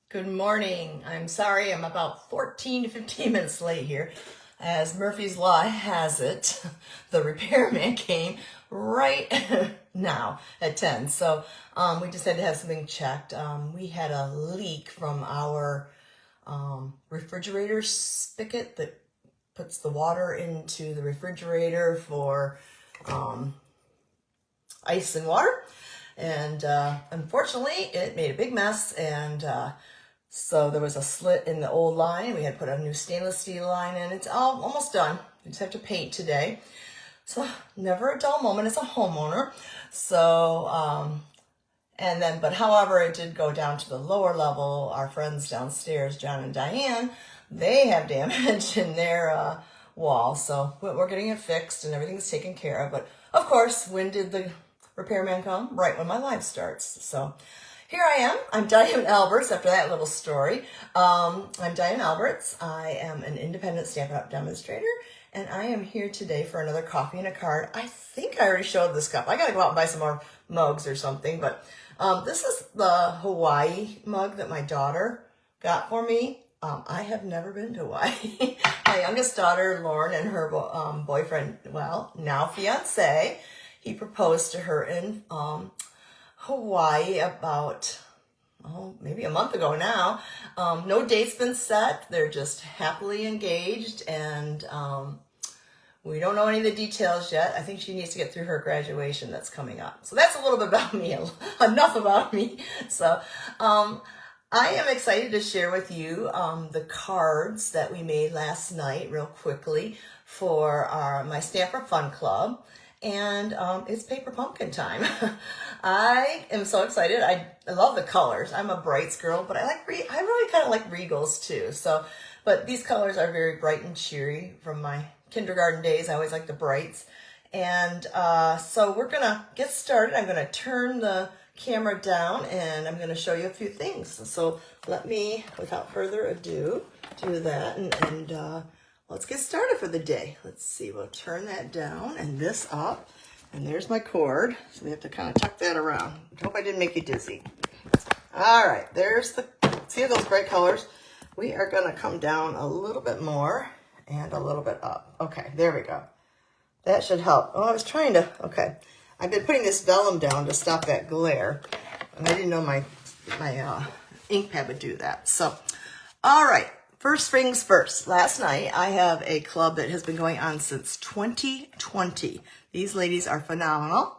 Good morning. I'm sorry I'm about 14 to 15 minutes late here. As Murphy's Law has it, the repairman came right now at 10. So we just had to have something checked. We had a leak from our refrigerator spigot that puts the water into the refrigerator for ice and water. And unfortunately, it made a big mess, and so there was a slit in the old line. We had to put a new stainless steel line in. It's all almost done. We just have to paint today. So never a dull moment as a homeowner. So, but however, it did go down to the lower level. Our friends downstairs, John and Diane, they have damage in their wall. So we're getting it fixed and everything's taken care of. But of course, when did the repairman come? Right when my live starts. So here I am. I'm Diane Alberts after that little story. I'm Diane Alberts. I am an independent Stampin' Up! Demonstrator, and I am here today for another coffee and a card. I think I already showed this cup. I gotta go out and buy some more mugs or something, but this is the Hawaii mug that my daughter got for me. I have never been to Hawaii. My youngest daughter, Lauren, and her boyfriend, well, now fiance, he proposed to her in Hawaii about, maybe a month ago now. No date's been set. They're just happily engaged, and we don't know any of the details yet. I think she needs to get through her graduation that's coming up. So that's a little bit about me, enough about me. So I am excited to share with you the cards that we made last night real quickly for my Stamper Fun Club. And it's paper pumpkin time. I am so excited. I love the colors. I'm a brights girl, but I really kind of like regals too. So, but these colors are very bright and cheery from my kindergarten days. I always like the brights. And so we're gonna get started. I'm gonna turn the camera down and I'm gonna show you a few things. So let me, without further ado, do that and let's get started for the day. Let's see, we'll turn that down and this up. And there's my cord. So we have to kind of tuck that around. I hope I didn't make you dizzy. All right, there's see those bright colors? We are gonna come down a little bit more and a little bit up. Okay, there we go. That should help. Oh, I was trying to, okay. I've been putting this vellum down to stop that glare. And I didn't know my ink pad would do that. So, all right. First things first, last night I have a club that has been going on since 2020. These ladies are phenomenal.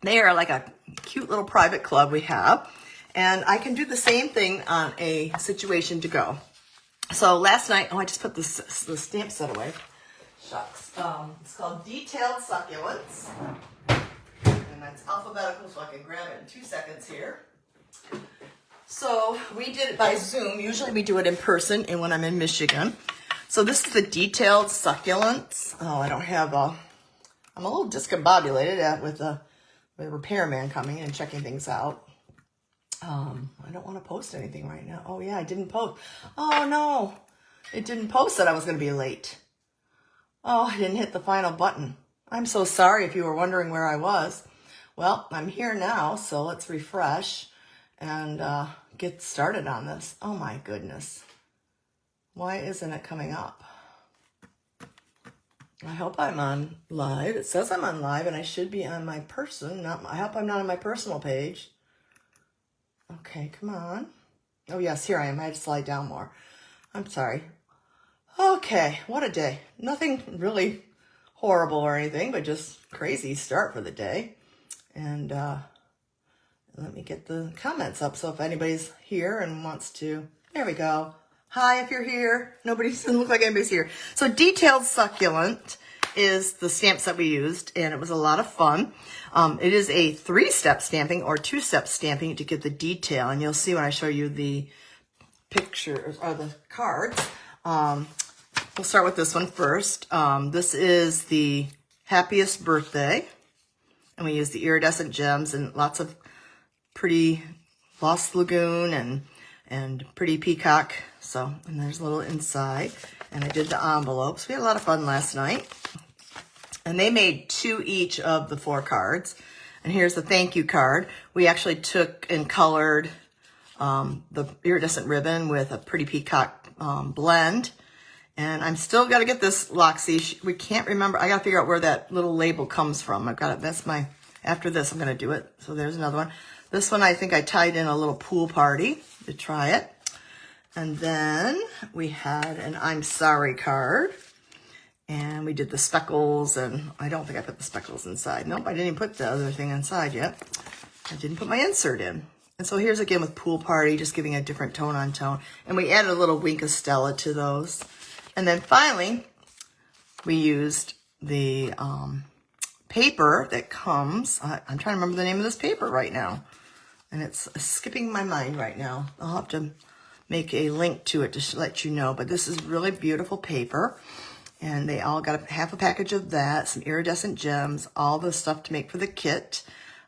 They are like a cute little private club we have. And I can do the same thing on a situation to go. So last night, I just put the stamp set away. Shucks. It's called Detailed Succulents. And that's alphabetical, so I can grab it in 2 seconds here. So we did it by Zoom. Usually we do it in person and when I'm in Michigan. So this is the Detailed Succulents. Oh, I don't have I'm a little discombobulated with the repairman coming in and checking things out. I don't want to post anything right now. Oh yeah, I didn't post. Oh no, it didn't post that I was going to be late. Oh, I didn't hit the final button. I'm so sorry if you were wondering where I was. Well, I'm here now, so let's refresh and get started on this. Oh my goodness. Why isn't it coming up? I hope I'm on live. It says I'm on live and I should be on my I hope I'm not on my personal page. Okay, come on. Oh yes, here I am. I had to slide down more. I'm sorry. Okay, what a day. Nothing really horrible or anything, but just crazy start for the day. And let me get the comments up. So if anybody's here and wants to, there we go. Hi, if you're here. Doesn't look like anybody's here. So Detailed Succulent is the stamps that we used, and it was a lot of fun. It is a 3-step stamping or 2-step stamping to get the detail. And you'll see when I show you the pictures or the cards. We'll start with this one first. This is the Happiest Birthday. And we use the iridescent gems and lots of pretty Lost Lagoon and pretty peacock. So, and there's a little inside. And I did the envelopes. We had a lot of fun last night. And they made 2 each of the 4 cards. And here's the thank you card. We actually took and colored the iridescent ribbon with a Pretty Peacock blend. And I'm still got to get this Loxie. We can't remember. I got to figure out where that little label comes from. I've got it. That's my, after this, I'm going to do it. So there's another one. This one, I think I tied in a little pool party to try it. And then we had an I'm Sorry card. And we did the speckles, and I don't think I put the speckles inside. Nope, I didn't even put the other thing inside yet. I didn't put my insert in. And so here's again with Pool Party, just giving a different tone on tone. And we added a little Wink of Stella to those. And then finally, we used the paper that comes. I'm trying to remember the name of this paper right now. And it's skipping my mind right now. I'll have to make a link to it to let you know. But this is really beautiful paper. And they all got half a package of that, some iridescent gems, all the stuff to make for the kit.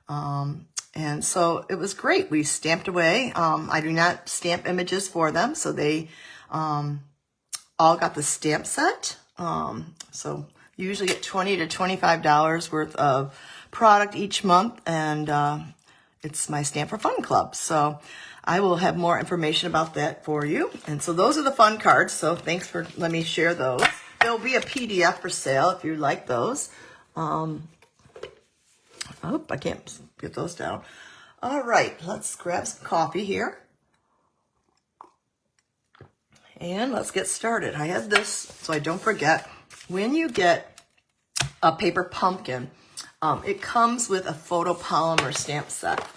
And so it was great. We stamped away. I do not stamp images for them, so they all got the stamp set. So you usually get $20 to $25 worth of product each month, and it's my Stamp for Fun Club. So I will have more information about that for you. And so those are the fun cards. So thanks for letting me share those. There'll be a PDF for sale if you like those. Oh, I can't get those down. All right, let's grab some coffee here. And let's get started. I have this, so I don't forget. When you get a paper pumpkin, it comes with a photopolymer stamp set.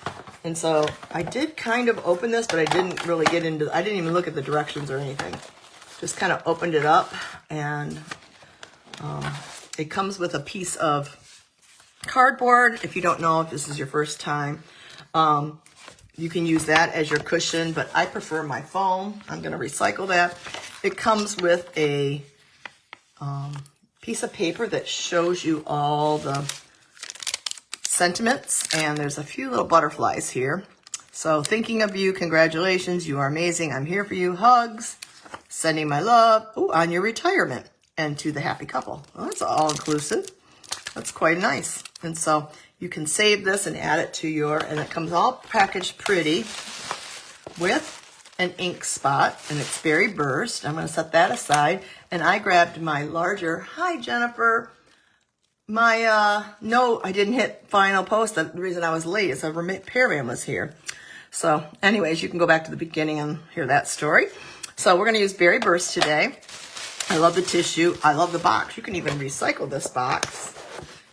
And so I did kind of open this, but I didn't really get into, I didn't even look at the directions or anything. Just kind of opened it up, and it comes with a piece of cardboard. If you don't know, if this is your first time, you can use that as your cushion, but I prefer my foam. I'm going to recycle that. It comes with a piece of paper that shows you all the sentiments, and there's a few little butterflies here. So thinking of you, congratulations, you are amazing, I'm here for you, hugs, sending my love, on your retirement, and to the happy couple. Well, that's all inclusive. That's quite nice. And so you can save this and add it to your, and it comes all packaged pretty with an ink spot, and it's Berry Burst. I'm going to set that aside. And I grabbed my larger, hi Jennifer, my, no, I didn't hit final post. The reason I was late is a repairman was here. So anyways, you can go back to the beginning and hear that story. So we're going to use Berry Burst today. I love the tissue. I love the box. You can even recycle this box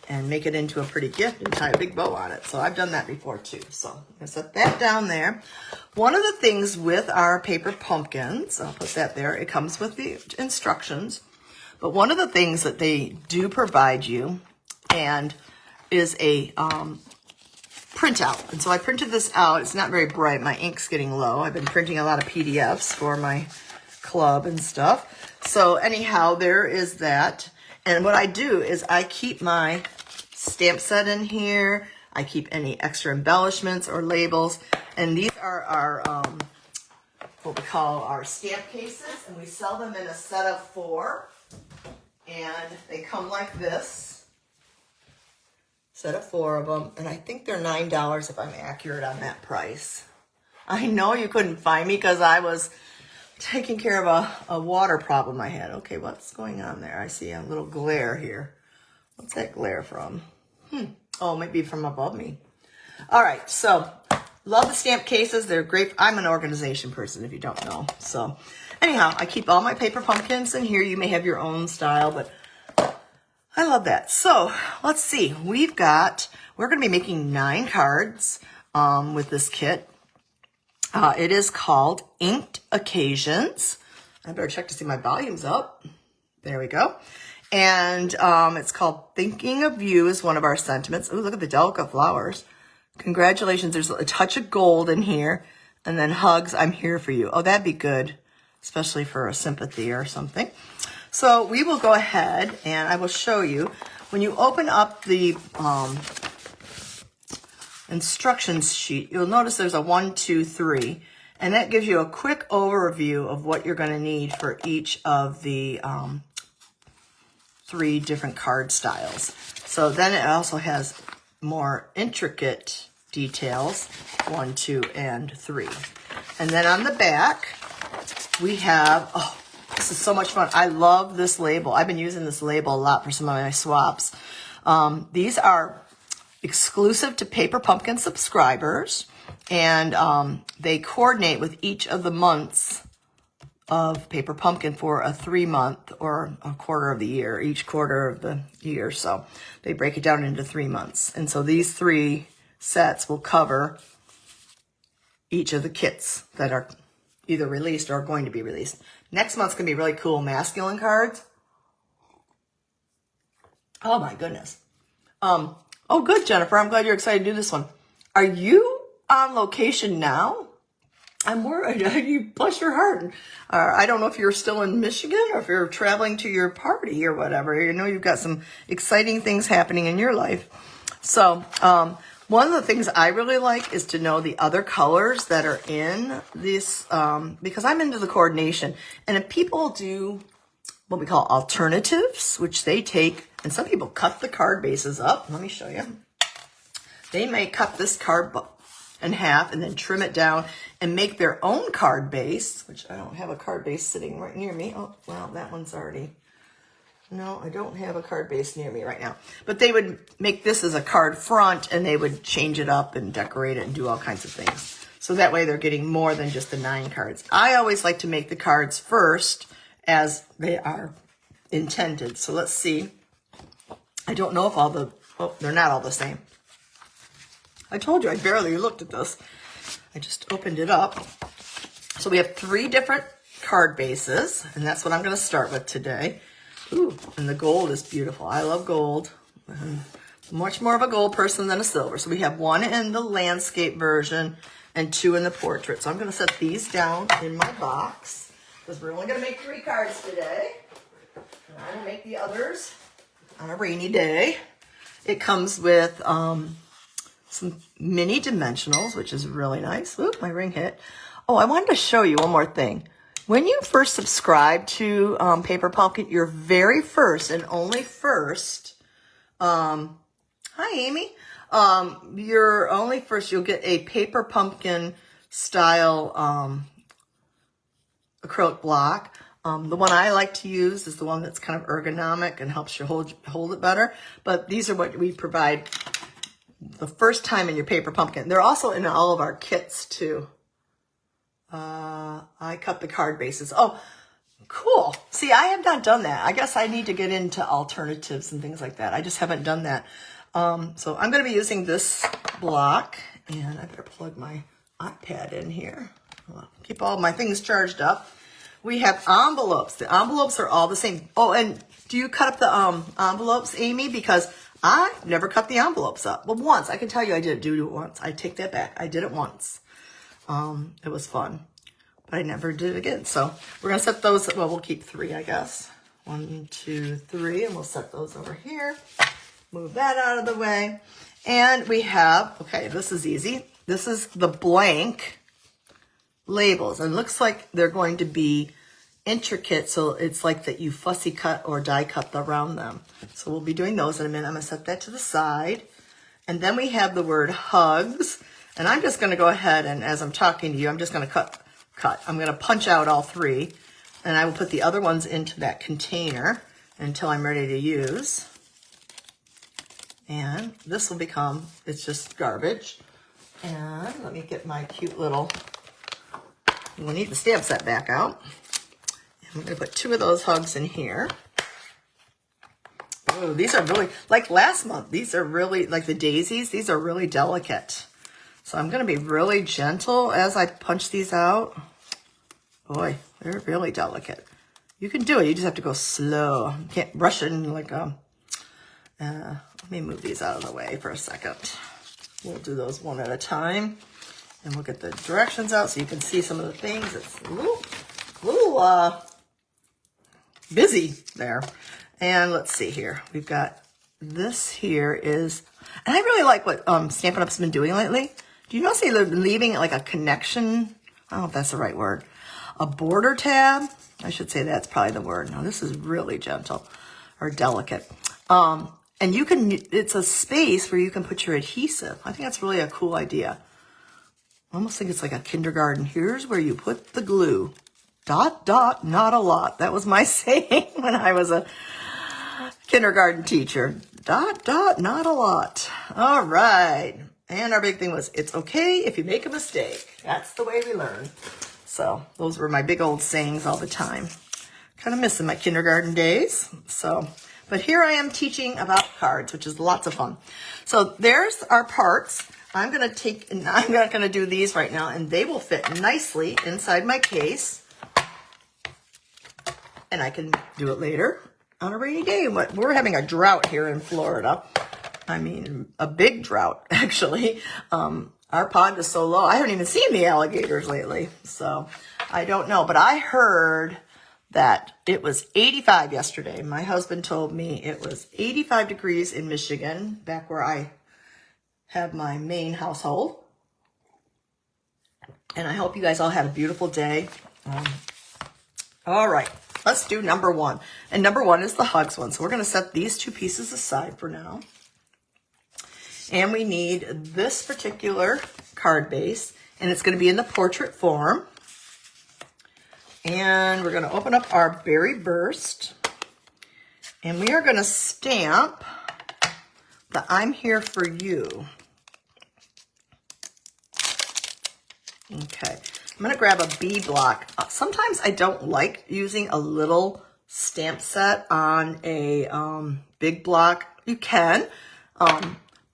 and make it into a pretty gift and tie a big bow on it. So I've done that before too. So I'm going to set that down there. One of the things with our paper pumpkins, I'll put that there, it comes with the instructions. But one of the things that they do provide you and is a printout. And so I printed this out. It's not very bright. My ink's getting low. I've been printing a lot of PDFs for my club and stuff. So anyhow, there is that. And what I do is I keep my stamp set in here. I keep any extra embellishments or labels. And these are our, what we call our stamp cases. And we sell them in a set of 4. And they come like this. Set of 4 of them. And I think they're $9 if I'm accurate on that price. I know you couldn't find me because I was taking care of a water problem I had. Okay, what's going on there? I see a little glare here. What's that glare from? Oh, it might be from above me. All right, so love the stamp cases. They're great. I'm an organization person, if you don't know. So anyhow, I keep all my paper pumpkins in here. You may have your own style, but I love that. So let's see. We're going to be making 9 cards with this kit. It is called Inked Occasions. I better check to see my volume's up. There we go. And it's called Thinking of You is one of our sentiments. Oh, look at the delicate flowers. Congratulations. There's a touch of gold in here. And then hugs, I'm here for you. Oh, that'd be good, especially for a sympathy or something. So we will go ahead and I will show you. When you open up the instructions sheet, you'll notice there's a 1, 2, 3, and that gives you a quick overview of what you're going to need for each of the 3 different card styles. So then it also has more intricate details, 1, 2, and 3. And then on the back, we have, oh, this is so much fun. I love this label. I've been using this label a lot for some of my swaps. These are exclusive to Paper Pumpkin subscribers, and they coordinate with each of the months of Paper Pumpkin for a 3-month or a quarter of the year, each quarter of the year. So they break it down into 3 months. And so these 3 sets will cover each of the kits that are either released or going to be released. Next month's going to be really cool masculine cards. Oh my goodness. Oh, good, Jennifer. I'm glad you're excited to do this one. Are you on location now? I'm worried. You bless your heart. I don't know if you're still in Michigan or if you're traveling to your party or whatever. You know, you've got some exciting things happening in your life. So, one of the things I really like is to know the other colors that are in this, because I'm into the coordination. And if people do what we call alternatives, which they take, and some people cut the card bases up. Let me show you. They may cut this card in half and then trim it down and make their own card base, which I don't have a card base sitting right near me. Oh, well, that one's already, no, I don't have a card base near me right now. But they would make this as a card front and they would change it up and decorate it and do all kinds of things. So that way they're getting more than just the 9 cards. I always like to make the cards first as they are intended. So let's see. I don't know if all the, oh, they're not all the same. I told you I barely looked at this. I just opened it up. So we have 3 different card bases, and that's what I'm going to start with today. Ooh, and the gold is beautiful. I love gold. I'm much more of a gold person than a silver. So we have 1 in the landscape version and 2 in the portrait. So I'm going to set these down in my box because we're only going to make 3 cards today. And I'm going to make the others on a rainy day. It comes with some mini dimensionals, which is really nice. Oop, my ring hit. Oh, I wanted to show you one more thing. When you first subscribe to Paper Pumpkin, your very first and only first, hi Amy, your only first, you'll get a Paper Pumpkin style acrylic block. The one I like to use is the one that's kind of ergonomic and helps you hold it better. But these are what we provide the first time in your Paper Pumpkin. They're also in all of our kits too. I cut the card bases. Oh, cool. See, I have not done that. I guess I need to get into alternatives and things like that. I just haven't done that. So I'm going to be using this block, and I better plug my iPad in here. I'll keep all my things charged up. We have envelopes. The envelopes are all the same. Oh, and do you cut up the envelopes, Amy? Because I never cut the envelopes up. Well, once. I can tell you I did do it once. I take that back. I did it once. It was fun. But I never did it again. So we're going to set those. Well, we'll keep 3, I guess. 1, 2, 3. And we'll set those over here. Move that out of the way. And we have, okay, this is easy. This is the blank labels. And it looks like they're going to be intricate, so it's like that you fussy cut or die cut around them. So we'll be doing those in a minute. I'm going to set that to the side. And then we have the word hugs. And I'm just going to go ahead and as I'm talking to you, I'm just going to cut. I'm going to punch out all 3. And I will put the other ones into that container until I'm ready to use. And this will become, it's just garbage. And let me get my cute little, we'll need the stamp set back out. I'm going to put 2 of those hugs in here. Oh, these are really, like last month, these are really, like the daisies, these are really delicate. So I'm going to be really gentle as I punch these out. Boy, they're really delicate. You can do it, you just have to go slow. You can't rush it in like a, let me move these out of the way for a second. We'll do those one at a time. And we'll get the directions out so you can see some of the things. It's a little busy there. And let's see here. We've got this here is, and I really like what Stampin' Up's been doing lately. Do you notice they're leaving like a connection? I don't know if that's the right word. A border tab. I should say that's probably the word. No, this is really gentle or delicate. And you can, it's a space where you can put your adhesive. I think that's really a cool idea. I almost think it's like a kindergarten. Here's where you put the glue. Dot, dot, not a lot. That was my saying when I was a kindergarten teacher. Dot, dot, not a lot. All right. And our big thing was, it's okay if you make a mistake. That's the way we learn. So those were my big old sayings all the time. Kind of missing my kindergarten days. So, but here I am teaching about cards, which is lots of fun. So there's our parts. I'm going to take, and I'm not going to do these right now, and they will fit nicely inside my case. And I can do it later on a rainy day. We're having a drought here in Florida. I mean, a big drought, actually. Our pond is so low. I haven't even seen the alligators lately. So I don't know. But I heard that it was 85 yesterday. My husband told me it was 85 degrees in Michigan, back where I have my main household. And I hope you guys all had a beautiful day. All right. Let's do number one. And number one is the hugs one. So we're going to set these two pieces aside for now. And we need this particular card base. And it's going to be in the portrait form. And we're going to open up our Berry Burst. And we are going to stamp the I'm Here For You. Okay. I'm going to grab a B block. Sometimes I don't like using a little stamp set on a big block. You can,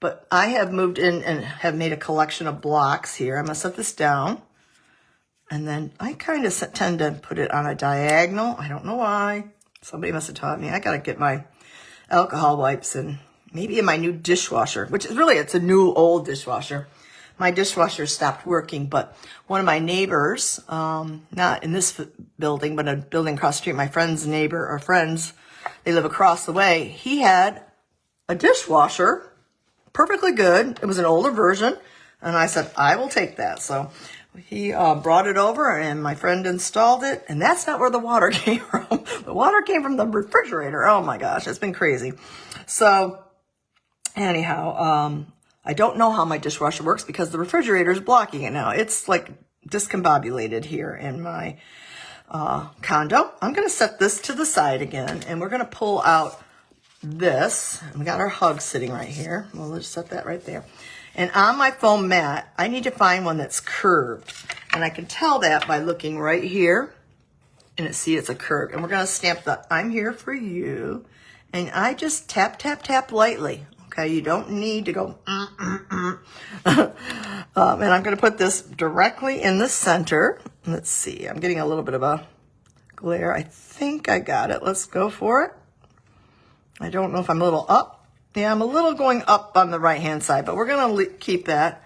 but I have moved in and have made a collection of blocks here. I'm going to set this down. And then I kind of tend to put it on a diagonal. I don't know why. Somebody must have taught me. I got to get my alcohol wipes and maybe in my new dishwasher, which is really, it's a new old dishwasher. My dishwasher stopped working, but one of my neighbors, not in this building, but a building across the street, my friend's neighbor or friends, they live across the way. He had a dishwasher, perfectly good. It was an older version. And I said, I will take that. So he brought it over and my friend installed it. And that's not where the water came from. The water came from the refrigerator. Oh my gosh, it's been crazy. So anyhow, I don't know how my dishwasher works because the refrigerator is blocking it now. It's like discombobulated here in my condo. I'm going to set this to the side again, and we're going to pull out this. We got our hug sitting right here. We'll just set that right there. And on my foam mat, I need to find one that's curved. And I can tell that by looking right here. And see, it's a curve. And we're going to stamp the I'm Here For You. And I just tap, tap, tap lightly. Okay, you don't need to go, and I'm going to put this directly in the center. Let's see, I'm getting a little bit of a glare. I think I got it. Let's go for it. I don't know if I'm a little up. Yeah, I'm a little going up on the right-hand side, but we're going to keep that.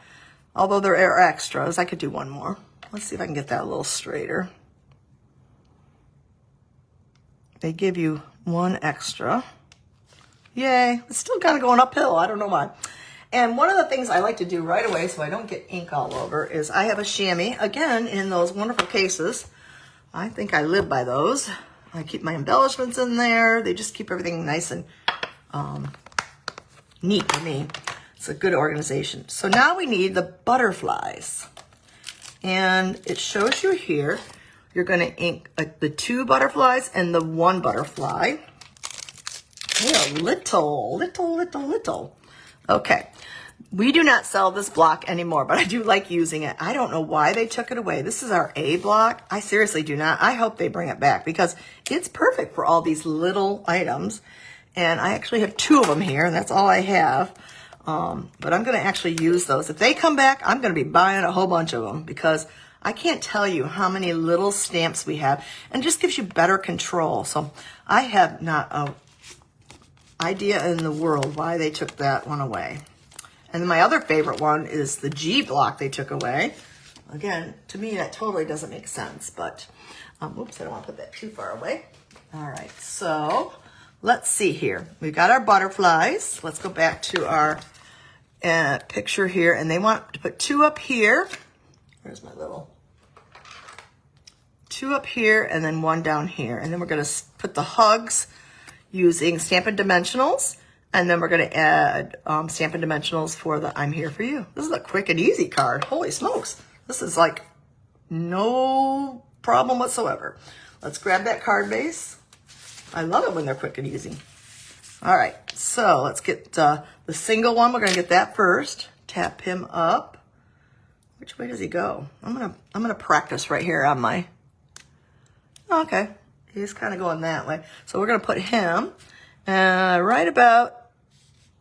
Although there are extras, I could do one more. Let's see if I can get that a little straighter. They give you one extra. Yay, it's still kind of going uphill. I don't know why. And one of the things I like to do right away so I don't get ink all over is I have a chamois, again, in those wonderful cases. I think I live by those. I keep my embellishments in there. They just keep everything nice and neat for me. It's a good organization. So now we need the butterflies. And it shows you here, you're going to ink the 2 butterflies and the 1 butterfly. They're little. Okay. We do not sell this block anymore, but I do like using it. I don't know why they took it away. This is our A block. I seriously do not. I hope they bring it back because it's perfect for all these little items. And I actually have 2 of them here, and that's all I have. But I'm going to actually use those. If they come back, I'm going to be buying a whole bunch of them because I can't tell you how many little stamps we have. And it just gives you better control. So I have not a idea in the world why they took that one away. And then my other favorite one is the G block they took away. Again, to me, that totally doesn't make sense, but oops, I don't want to put that too far away. All right, so let's see here. We've got our butterflies. Let's go back to our picture here, and they want to put 2 up here. Where's my little? 2 up here, and then 1 down here. And then we're going to put the hugs using Stampin' Dimensionals, and then we're going to add Stampin' Dimensionals for the I'm Here For You. This is a quick and easy card. Holy smokes. This is like no problem whatsoever. Let's grab that card base. I love it when they're quick and easy. All right, so let's get the single one. We're gonna get that first. Tap him up. Which way does he go? I'm gonna practice right here on my. Okay, he's kind of going that way. So we're gonna put him right about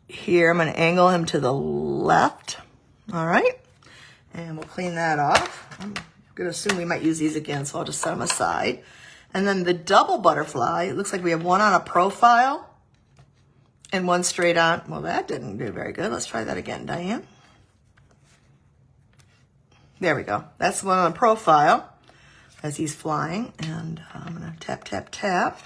here. I'm gonna angle him to the left. All right, and we'll clean that off. I'm gonna assume we might use these again, so I'll just set them aside. And then the double butterfly, it looks like we have one on a profile and one straight on. Well, that didn't do very good. Let's try that again, Diane. There we go. That's one on a profile as he's flying. And I'm gonna tap, tap, tap.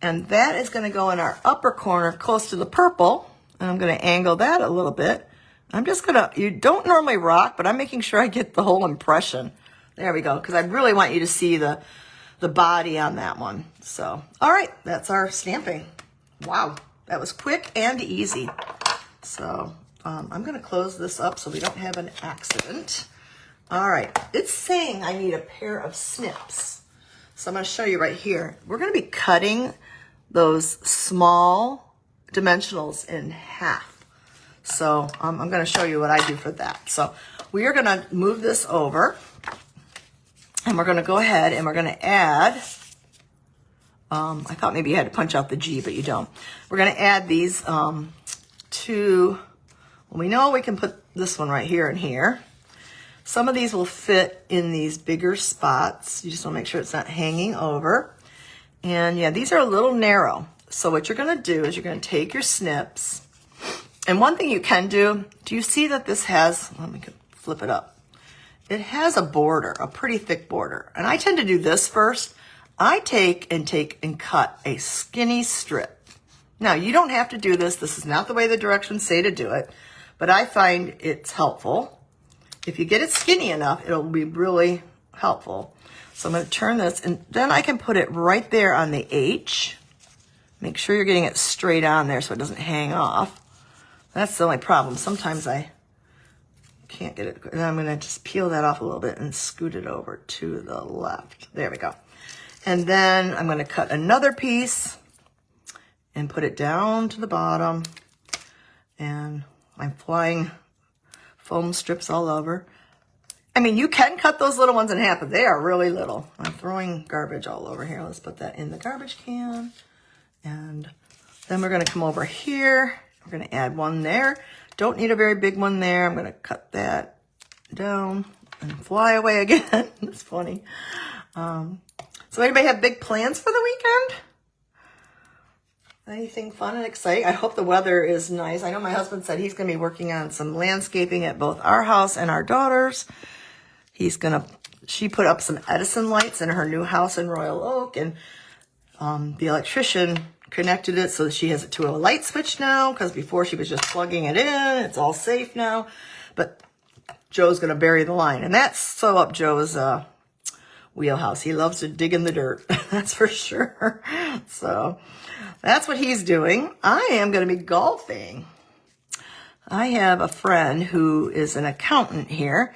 And that is gonna go in our upper corner close to the purple. And I'm gonna angle that a little bit. I'm just gonna, you don't normally rock, but I'm making sure I get the whole impression. There we go, because I really want you to see the body on that one. So, all right, that's our stamping. Wow, that was quick and easy. So I'm gonna close this up so we don't have an accident. All right, it's saying I need a pair of snips. So I'm gonna show you right here. We're gonna be cutting those small dimensionals in half. So I'm gonna show you what I do for that. So we are gonna move this over. And we're going to go ahead and we're going to add, I thought maybe you had to punch out the G, but you don't. We're going to add these two, well, we know we can put this one right here and here. Some of these will fit in these bigger spots. You just want to make sure it's not hanging over. And yeah, these are a little narrow. So what you're going to do is you're going to take your snips. And one thing you can do you see that this has, let me flip it up. It has a border, a pretty thick border. And I tend to do this first. I take and cut a skinny strip. Now, you don't have to do this. This is not the way the directions say to do it. But I find it's helpful. If you get it skinny enough, it'll be really helpful. So I'm going to turn this, and then I can put it right there on the H. Make sure you're getting it straight on there so it doesn't hang off. That's the only problem. Sometimes I can't get it. And I'm going to just peel that off a little bit and scoot it over to the left. There we go. And then I'm going to cut another piece and put it down to the bottom. And I'm flying foam strips all over. I mean, you can cut those little ones in half, but they are really little. I'm throwing garbage all over here. Let's put that in the garbage can. And then we're going to come over here. We're going to add one there. Don't need a very big one there. I'm going to cut that down and fly away again. It's funny. So anybody have big plans for the weekend? Anything fun and exciting? I hope the weather is nice. I know my husband said he's going to be working on some landscaping at both our house and our daughter's. She put up some Edison lights in her new house in Royal Oak, and the electrician connected it so that she has it to a light switch now, because before she was just plugging it in. It's all safe now. But Joe's going to bury the line. And that's so up Joe's wheelhouse. He loves to dig in the dirt. That's for sure. So that's what he's doing. I am going to be golfing. I have a friend who is an accountant here,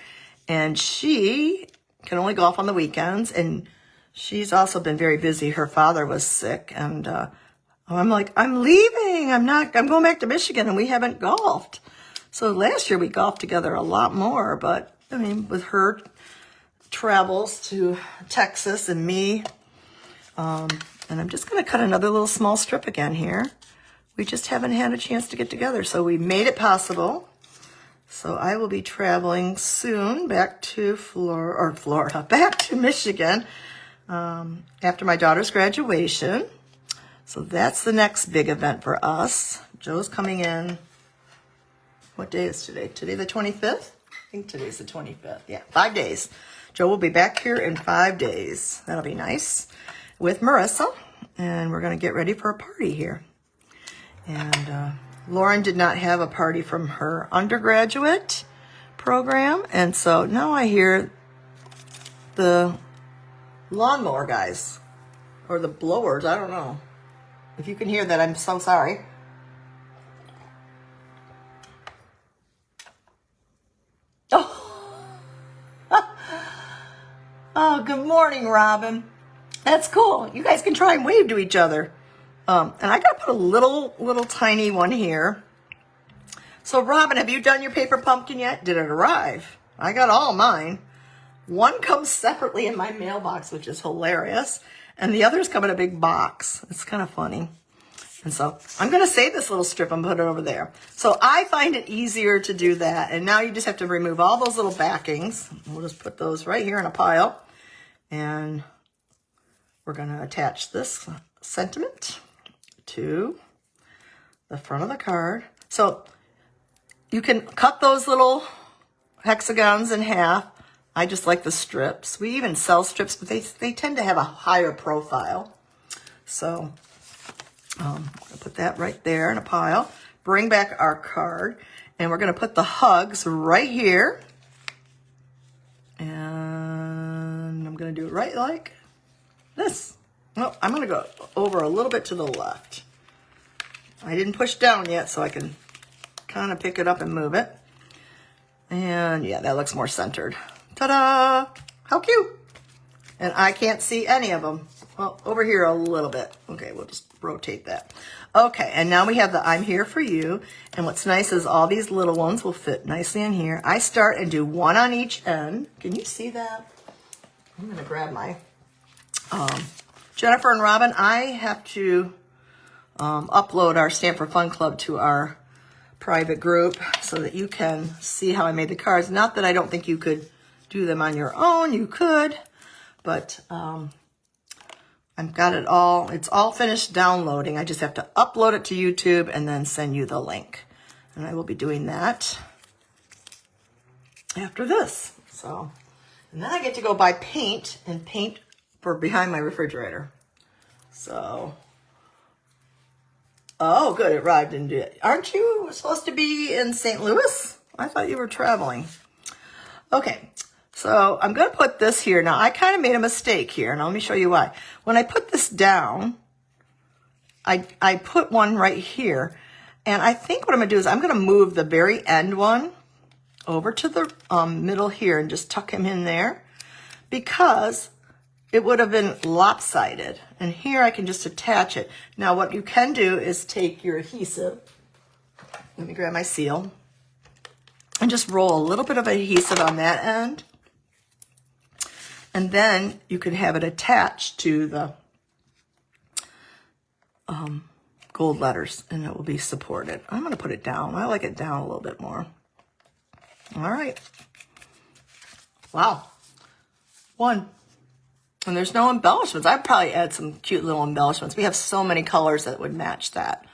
and she can only golf on the weekends. And she's also been very busy. Her father was sick, and I'm like, I'm leaving. I'm going back to Michigan, and we haven't golfed. So last year we golfed together a lot more, but I mean, with her travels to Texas and me, and I'm just going to cut another little small strip again here. We just haven't had a chance to get together, so we made it possible. So I will be traveling soon back to Florida, back to Michigan after my daughter's graduation. So that's the next big event for us. Joe's coming in. What day is today? Today the 25th? I think today's the 25th. Yeah, 5 days. Joe will be back here in 5 days. That'll be nice. With Marissa. And we're going to get ready for a party here. And Lauren did not have a party from her undergraduate program. And so now I hear the lawnmower guys. Or the blowers, I don't know. If you can hear that, I'm so sorry. Oh, Oh, good morning, Robin. That's cool. You guys can try and wave to each other. And I gotta put a little tiny one here. So Robin, have you done your paper pumpkin yet? Did it arrive? I got all mine. One comes separately in my mailbox, which is hilarious. And the others come in a big box. It's kind of funny. And so I'm going to save this little strip and put it over there. So I find it easier to do that. And now you just have to remove all those little backings. We'll just put those right here in a pile. And we're going to attach this sentiment to the front of the card. So you can cut those little hexagons in half. I just like the strips. We even sell strips, but they tend to have a higher profile. So I'm going to put that right there in a pile. Bring back our card. And we're going to put the hugs right here. And I'm going to do it right like this. Well, I'm going to go over a little bit to the left. I didn't push down yet, so I can kind of pick it up and move it. And yeah, that looks more centered. Ta-da! How cute! And I can't see any of them. Well, over here a little bit. Okay, we'll just rotate that. Okay, and now we have the I'm Here For You. And what's nice is all these little ones will fit nicely in here. I start and do one on each end. Can you see that? I'm going to grab my... Jennifer and Robin, I have to upload our Stanford Fun Club to our private group so that you can see how I made the cards. Not that I don't think you could do them on your own. You could, but I've got it all. It's all finished downloading. I just have to upload it to YouTube and then send you the link. And I will be doing that after this. So, and then I get to go buy paint and paint for behind my refrigerator. So, oh, good, it arrived in. Aren't you supposed to be in St. Louis? I thought you were traveling. Okay, so I'm going to put this here. Now, I kind of made a mistake here. Now, let me show you why. When I put this down, I put one right here. And I think what I'm going to do is I'm going to move the very end one over to the middle here and just tuck him in there. Because it would have been lopsided. And here I can just attach it. Now, what you can do is take your adhesive. Let me grab my seal. And just roll a little bit of adhesive on that end. And then you can have it attached to the gold letters, and it will be supported. I'm going to put it down. I like it down a little bit more. All right. Wow. One. And there's no embellishments. I'd probably add some cute little embellishments. We have so many colors that would match that.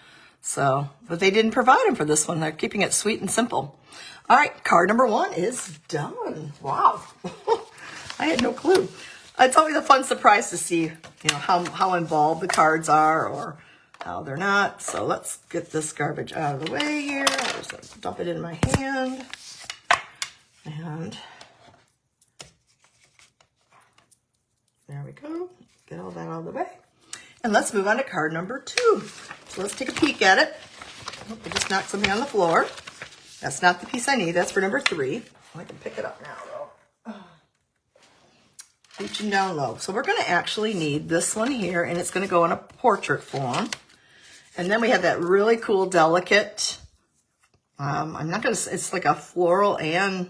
So, but they didn't provide them for this one. They're keeping it sweet and simple. All right, card number 1 is done. Wow. I had no clue. It's always a fun surprise to see, how involved the cards are or how they're not. So let's get this garbage out of the way here. I'll just dump it in my hand. And there we go. Get all that out of the way. And let's move on to card number 2. So let's take a peek at it. Oh, I just knocked something on the floor. That's not the piece I need. That's for number 3. I can pick it up now, though. Reaching down low. So we're going to actually need this one here, and it's going to go in a portrait form. And then we have that really cool, delicate, I'm not going to, it's like a floral and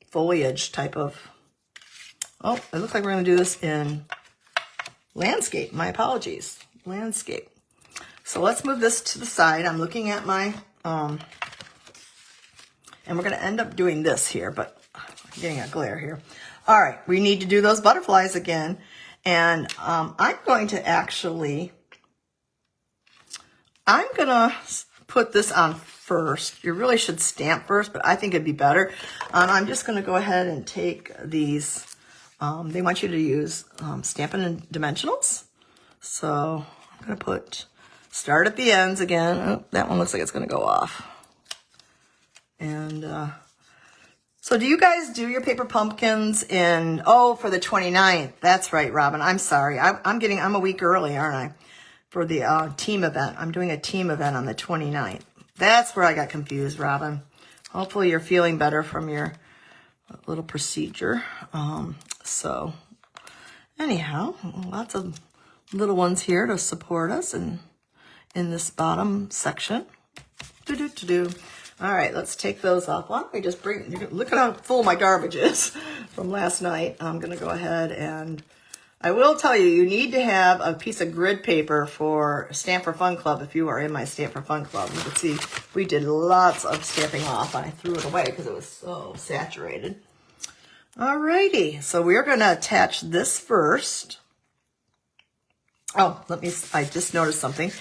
foliage type of, oh, it looks like we're going to do this in landscape. My apologies. Landscape. So let's move this to the side. I'm looking at my, and we're going to end up doing this here, but I'm getting a glare here. All right, we need to do those butterflies again. And I'm going to put this on first. You really should stamp first, but I think it'd be better. I'm just going to go ahead and take these. They want you to use Stampin' and Dimensionals. So I'm going to start at the ends again. Oh, that one looks like it's going to go off. And so do you guys do your paper pumpkins for the 29th? That's right, Robin. I'm sorry. I'm a week early, aren't I? For the team event. I'm doing a team event on the 29th. That's where I got confused, Robin. Hopefully you're feeling better from your little procedure. So anyhow, lots of little ones here to support us in this bottom section. All right, let's take those off. Why don't we just look at how full my garbage is from last night. I'm going to go ahead and I will tell you, you need to have a piece of grid paper for Stamp for Fun Club if you are in my Stamp for Fun Club. You can see we did lots of stamping off. I threw it away because it was so saturated. Alrighty, so we're going to attach this first. Oh, I just noticed something.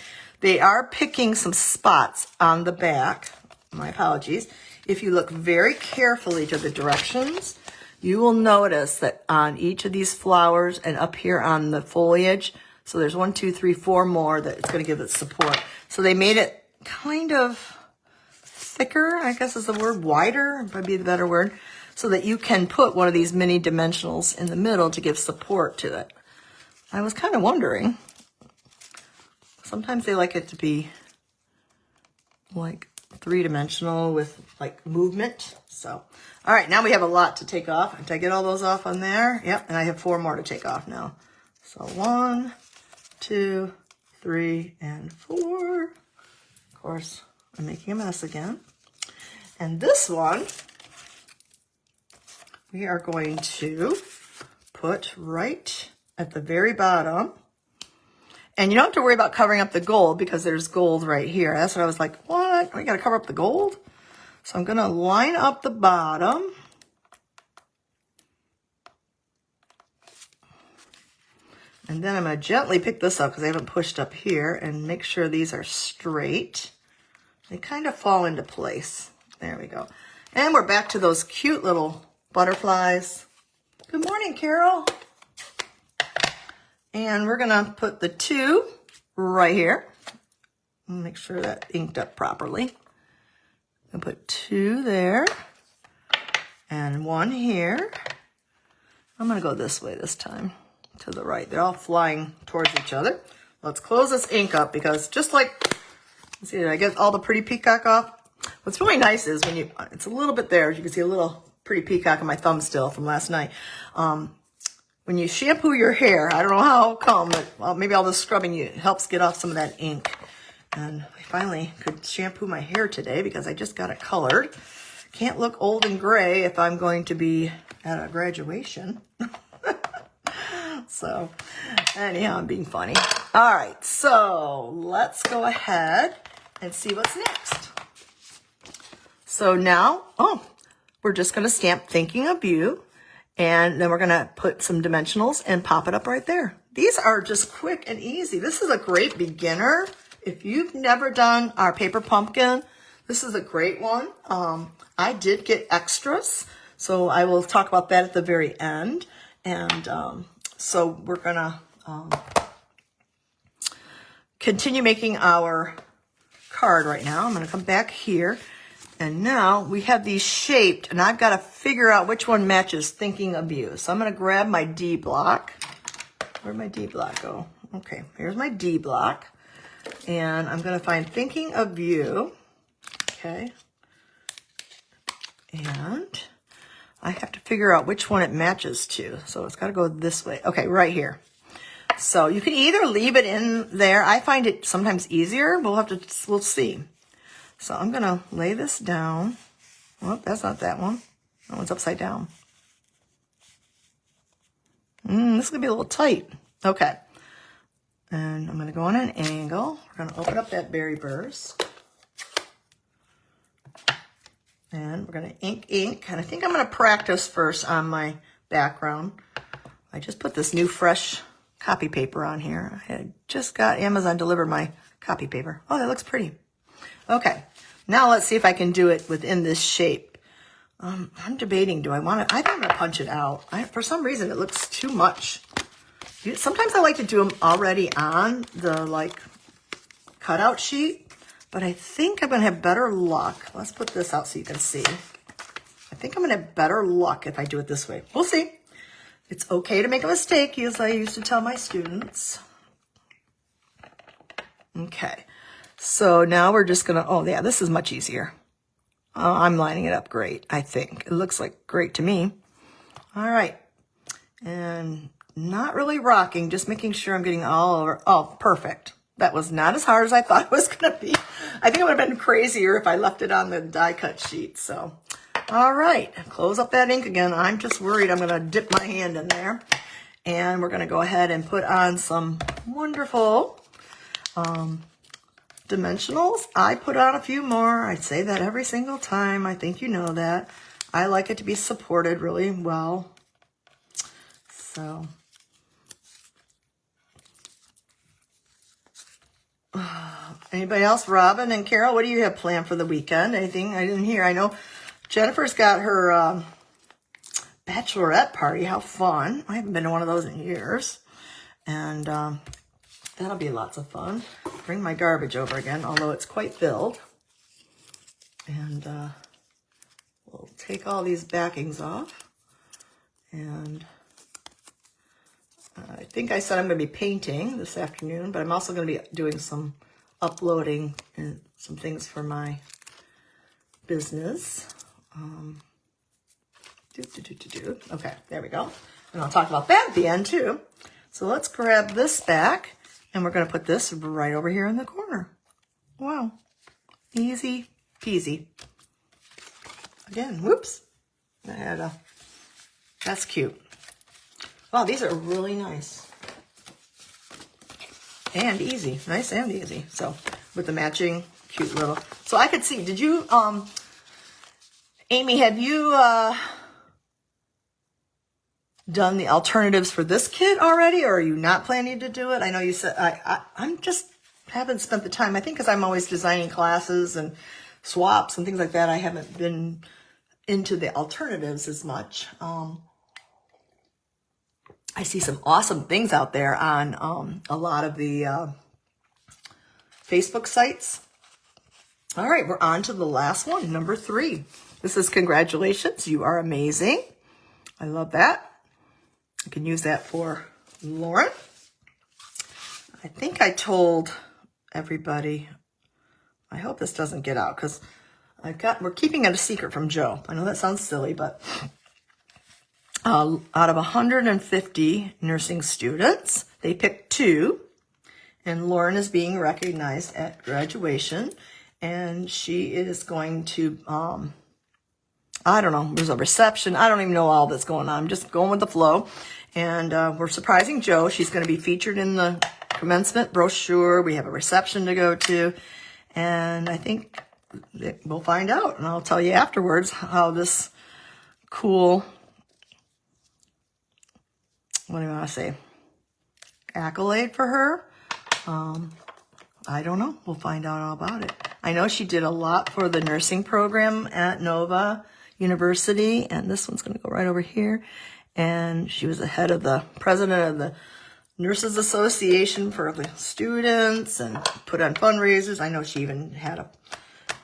They are picking some spots on the back. My apologies. If you look very carefully to the directions, you will notice that on each of these flowers and up here on the foliage, so there's 1, 2, 3, 4 more that it's going to give it support. So they made it kind of thicker, I guess is the word, wider, might be the better word, so that you can put one of these mini dimensionals in the middle to give support to it. I was kind of wondering, sometimes they like it to be like 3-dimensional with like movement. So, all right, now we have a lot to take off. Did I get all those off on there? Yep, and I have 4 more to take off now. So 1, 2, 3, and 4. Of course, I'm making a mess again. And this one, we are going to put right at the very bottom. And you don't have to worry about covering up the gold because there's gold right here. That's what I was like, what? We got to cover up the gold? So I'm going to line up the bottom. And then I'm going to gently pick this up because I haven't pushed up here and make sure these are straight. They kind of fall into place. There we go. And we're back to those cute little butterflies. Good morning, Carol. And we're going to put the 2 right here. Make sure that inked up properly. I'll put 2 there and 1 here. I'm going to go this way this time, to the right. They're all flying towards each other. Let's close this ink up because just like, let's see, did I get all the pretty peacock off? What's really nice is when it's a little bit there, you can see a little pretty peacock on my thumb still from last night. When you shampoo your hair, I don't know how come, but maybe all this scrubbing helps get off some of that ink. And I finally could shampoo my hair today because I just got it colored. Can't look old and gray if I'm going to be at a graduation. So, anyhow, I'm being funny. All right, so let's go ahead and see what's next. So now, we're just going to stamp Thinking of You. And then we're going to put some dimensionals and pop it up right there. These are just quick and easy. This is a great beginner. If you've never done our paper pumpkin, this is a great one. I did get extras, so I will talk about that at the very end. And so we're going to continue making our card right now. I'm going to come back here. And now we have these shaped, and I've got to figure out which one matches Thinking of You. So I'm going to grab my D block. Where'd my D block go? Okay, here's my D block. And I'm going to find Thinking of You. Okay. And I have to figure out which one it matches to. So it's got to go this way. Okay, right here. So you can either leave it in there. I find it sometimes easier. We'll see. So I'm going to lay this down. Well, that's not that one. That one's upside down. This is going to be a little tight. Okay. And I'm going to go on an angle. We're going to open up that berry burst. And we're going to ink. And I think I'm going to practice first on my background. I just put this new fresh copy paper on here. I had just got Amazon deliver my copy paper. Oh, that looks pretty. Okay, now let's see if I can do it within this shape. I'm debating, do I want it? I think I'm going to punch it out. For some reason, it looks too much. Sometimes I like to do them already on the, cutout sheet, but I think I'm going to have better luck. Let's put this out so you can see. I think I'm going to have better luck if I do it this way. We'll see. It's okay to make a mistake, as I used to tell my students. Okay. So now we're just going to, oh yeah, this is much easier. I'm lining it up great, I think. It looks like great to me. All right. and not really rocking, just making sure I'm getting all over. Oh, perfect. That was not as hard as I thought it was going to be. I think it would have been crazier if I left it on the die cut sheet. So, all right, close up that ink again. I'm just worried I'm going to dip my hand in there. And we're going to go ahead and put on some wonderful dimensionals. I put on a few more. I say that every single time. I think you know that. I like it to be supported really well. So, anybody else? Robin and Carol, what do you have planned for the weekend? Anything I didn't hear? I know Jennifer's got her bachelorette party. How fun. I haven't been to one of those in years. And that'll be lots of fun. Bring my garbage over again, although it's quite filled. And we'll take all these backings off. And I think I said I'm going to be painting this afternoon, but I'm also going to be doing some uploading and some things for my business. Okay, there we go. And I'll talk about that at the end too. So let's grab this back, and we're going to put this right over here in the corner. Wow. Easy peasy. Again, whoops. That's cute. Wow, these are really nice. And easy. Nice and easy. So, with the matching cute little... So I could see, did you... Amy, have you... done the alternatives for this kit already, or are you not planning to do it? I know you said I'm just haven't spent the time. I think because I'm always designing classes and swaps and things like that, I haven't been into the alternatives as much. I see some awesome things out there on a lot of the Facebook sites. All right, we're on to the last one, number 3. This is congratulations. You are amazing. I love that. I can use that for Lauren. I think I told everybody, I hope this doesn't get out because we're keeping it a secret from Joe. I know that sounds silly, but out of 150 nursing students, they picked 2, and Lauren is being recognized at graduation, and she is going to, I don't know, there's a reception. I don't even know all that's going on. I'm just going with the flow. And we're surprising Joe. She's going to be featured in the commencement brochure. We have a reception to go to. And I think we'll find out. And I'll tell you afterwards how this cool, what do you want to say, accolade for her. I don't know. We'll find out all about it. I know she did a lot for the nursing program at Nova University, and this one's going to go right over here. And she was the head of the president of the Nurses Association for the students and put on fundraisers. I know she even had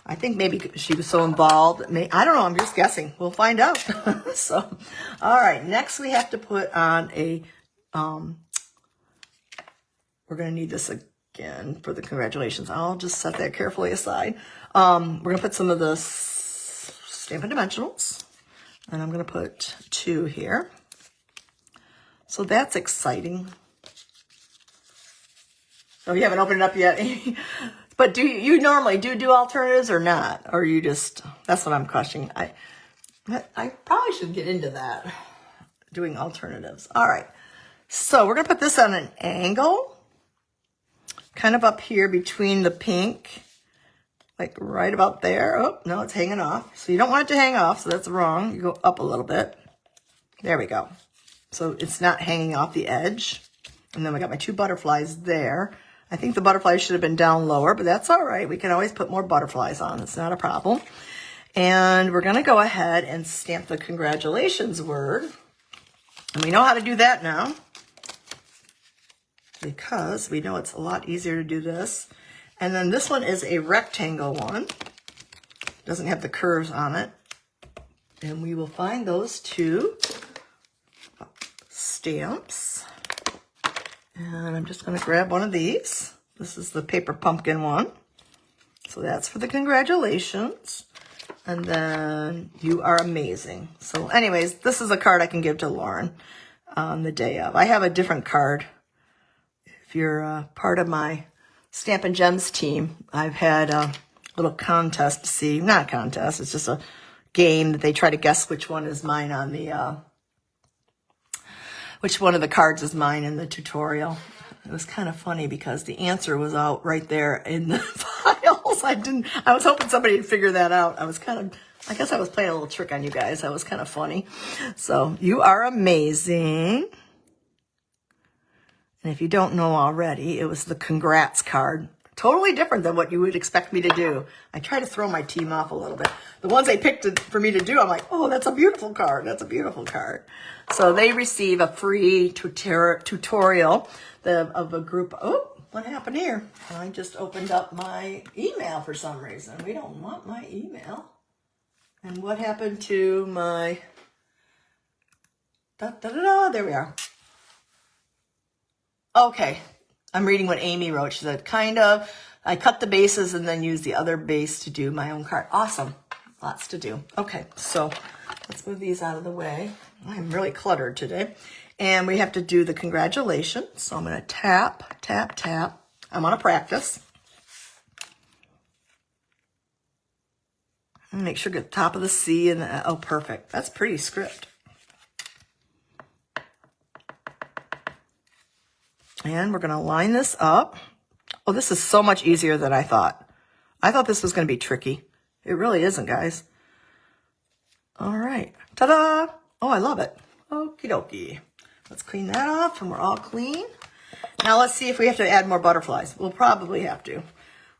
I think maybe she was so involved. I don't know. I'm just guessing. We'll find out. So, all right. Next, we have to put on a, we're going to need this again for the congratulations. I'll just set that carefully aside. We're going to put some of the Stampin' Dimensionals, and I'm going to put 2 here. So that's exciting. Oh, you haven't opened it up yet. But do you normally do alternatives or not? Or you just, that's what I'm questioning. I probably should get into that, doing alternatives. All right. So we're going to put this on an angle, kind of up here between the pink, like right about there. Oh, no, it's hanging off. So you don't want it to hang off, so that's wrong. You go up a little bit. There we go. So it's not hanging off the edge. And then we got my 2 butterflies there. I think the butterflies should have been down lower, but that's all right. We can always put more butterflies on. It's not a problem. And we're going to go ahead and stamp the congratulations word. And we know how to do that now, because we know it's a lot easier to do this. And then this one is a rectangle one. Doesn't have the curves on it. And we will find those 2 stamps. And I'm just going to grab one of these. This is the paper pumpkin one. So that's for the congratulations. And then you are amazing. So anyways, this is a card I can give to Lauren. on the day of. I have a different card. If you're part of my Stampin' Gems team, I've had a little contest to see, not a contest, it's just a game that they try to guess which one is mine on the, which one of the cards is mine in the tutorial. It was kind of funny because the answer was out right there in the files. I was hoping somebody would figure that out. I guess I was playing a little trick on you guys. That was kind of funny. So you are amazing. And if you don't know already, it was the congrats card. Totally different than what you would expect me to do. I try to throw my team off a little bit. The ones they picked for me to do, I'm like, oh, that's a beautiful card. That's a beautiful card. So they receive a free tutorial of a group. Oh, what happened here? I just opened up my email for some reason. We don't want my email. And what happened to my... There we are. Okay. I'm reading what Amy wrote. She said, kind of, I cut the bases and then use the other base to do my own card. Awesome. Lots to do. Okay, so let's move these out of the way. I'm really cluttered today. And we have to do the congratulations. So I'm going to tap, tap, tap. I want to practice. And make sure to get the top of the C and the, oh, perfect. That's pretty script. And we're going to line this up. Oh, this is so much easier than I thought. I thought this was going to be tricky. It really isn't, guys. All right. Ta-da! Oh, I love it. Okie dokie. Let's clean that off, and we're all clean. Now let's see if we have to add more butterflies. We'll probably have to.